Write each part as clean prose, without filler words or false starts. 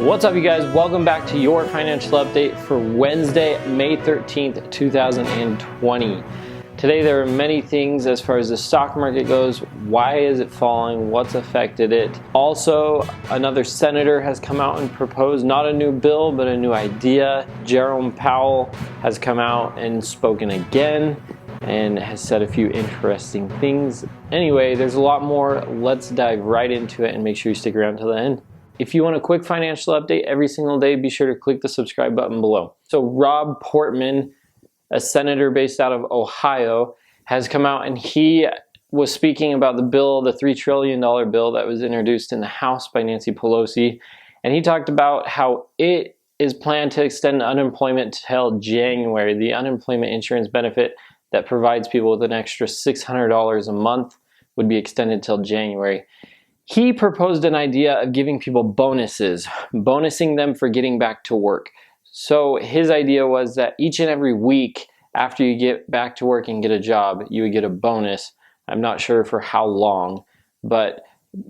What's up, you guys? Welcome back to your financial update for Wednesday, May 13th, 2020. Today there are many things as far as the stock market goes. Why is it falling? What's affected it? Also, another senator has come out and proposed not a new bill, but a new idea. Jerome Powell has come out and spoken again and has said a few interesting things. Anyway, there's a lot more. Let's dive right into it and make sure you stick around till the end. If you want a quick financial update every single day, be sure to click the subscribe button below. So Rob Portman, a senator based out of Ohio, has come out and he was speaking about the bill, the $3 trillion bill that was introduced in the House by Nancy Pelosi. And he talked about how it is planned to extend unemployment till January. The unemployment insurance benefit that provides people with an extra $600 a month would be extended till January. He proposed an idea of giving people bonuses, bonusing them for getting back to work. So his idea was that each and every week after you get back to work and get a job, you would get a bonus. I'm not sure for how long, but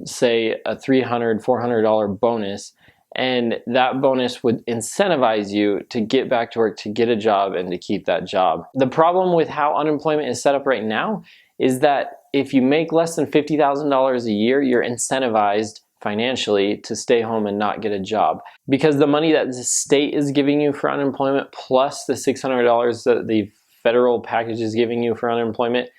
say a $300, $400 bonus. And that bonus would incentivize you to get back to work, to get a job, and to keep that job. The problem with how unemployment is set up right now is that if you make less than $50,000 a year, you're incentivized financially to stay home and not get a job. Because the money that the state is giving you for unemployment plus the $600 that the federal package is giving you for unemployment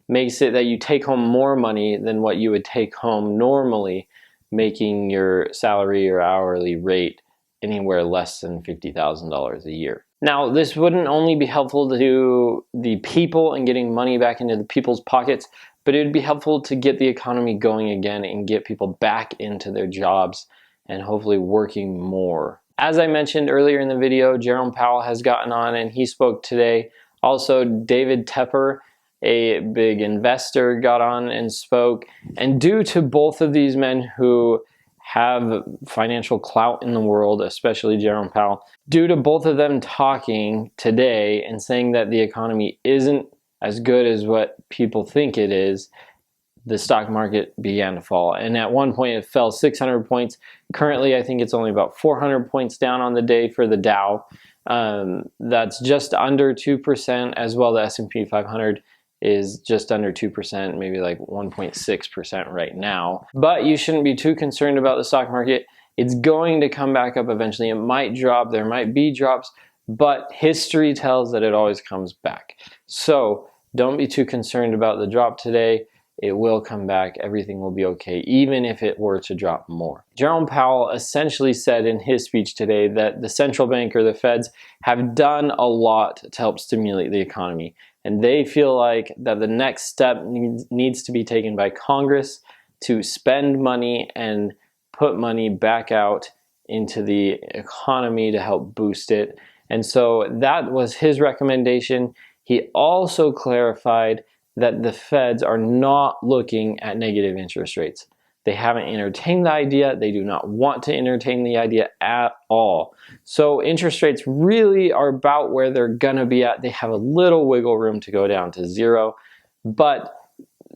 makes it that you take home more money than what you would take home normally, making your salary or hourly rate anywhere less than $50,000 a year. Now, this wouldn't only be helpful to the people and getting money back into the people's pockets, but it would be helpful to get the economy going again and get people back into their jobs and hopefully working more. As I mentioned earlier in the video, Jerome Powell has gotten on and he spoke today. Also, David Tepper, a big investor, got on and spoke. And due to both of these men who have financial clout in the world, especially Jerome Powell, due to both of them talking today and saying that the economy isn't as good as what people think it is, the stock market began to fall. And at one point it fell 600 points. Currently, I think it's only about 400 points down on the day for the Dow. That's just under 2%, as well the S&P 500 is just under 2%, maybe like 1.6% right now. But you shouldn't be too concerned about the stock market. It's going to come back up eventually. It might drop, there might be drops, but history tells that it always comes back. So don't be too concerned about the drop today. It will come back. Everything will be okay, even if it were to drop more. Jerome Powell essentially said in his speech today that the central bank or the Feds have done a lot to help stimulate the economy. And they feel like that the next step needs to be taken by Congress to spend money and put money back out into the economy to help boost it. And so that was his recommendation. He also clarified that the Feds are not looking at negative interest rates. They haven't entertained the idea. They do not want to entertain the idea at all. So interest rates really are about where they're gonna be at. They have a little wiggle room to go down to zero, but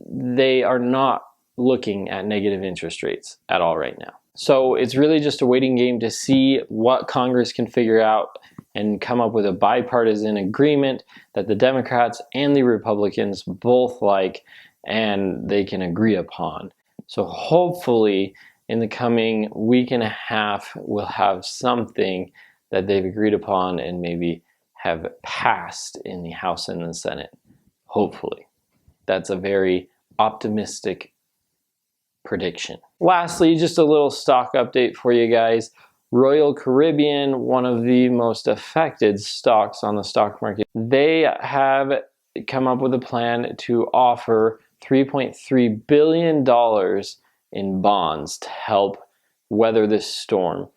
they are not looking at negative interest rates at all right now. So it's really just a waiting game to see what Congress can figure out and come up with a bipartisan agreement that the Democrats and the Republicans both like and they can agree upon. So hopefully in the coming week and a half, we'll have something that they've agreed upon and maybe have passed in the House and the Senate. Hopefully. That's a very optimistic prediction. Lastly, just a little stock update for you guys. Royal Caribbean, one of the most affected stocks on the stock market, they have come up with a plan to offer $3.3 billion in bonds to help weather this storm.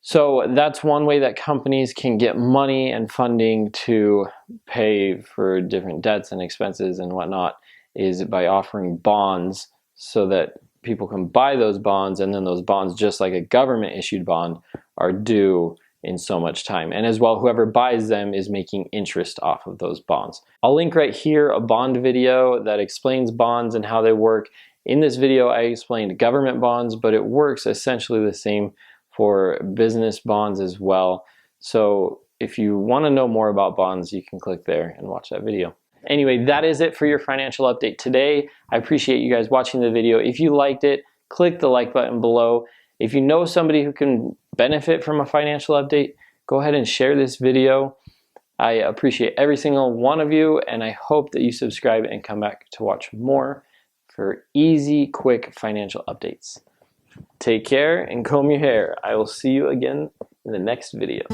So that's one way that companies can get money and funding to pay for different debts and expenses and whatnot, is by offering bonds so that people can buy those bonds, and then those bonds, just like a government issued bond, are due in so much time. And as well, whoever buys them is making interest off of those bonds. I'll link right here a bond video that explains bonds and how they work. In this video, I explained government bonds, but it works essentially the same for business bonds as well. So if you want to know more about bonds, you can click there and watch that video. Anyway, that is it for your financial update today. I appreciate you guys watching the video. If you liked it, click the like button below. If you know somebody who can benefit from a financial update, go ahead and share this video. I appreciate every single one of you, and I hope that you subscribe and come back to watch more for easy, quick financial updates. Take care and comb your hair. I will see you again in the next video.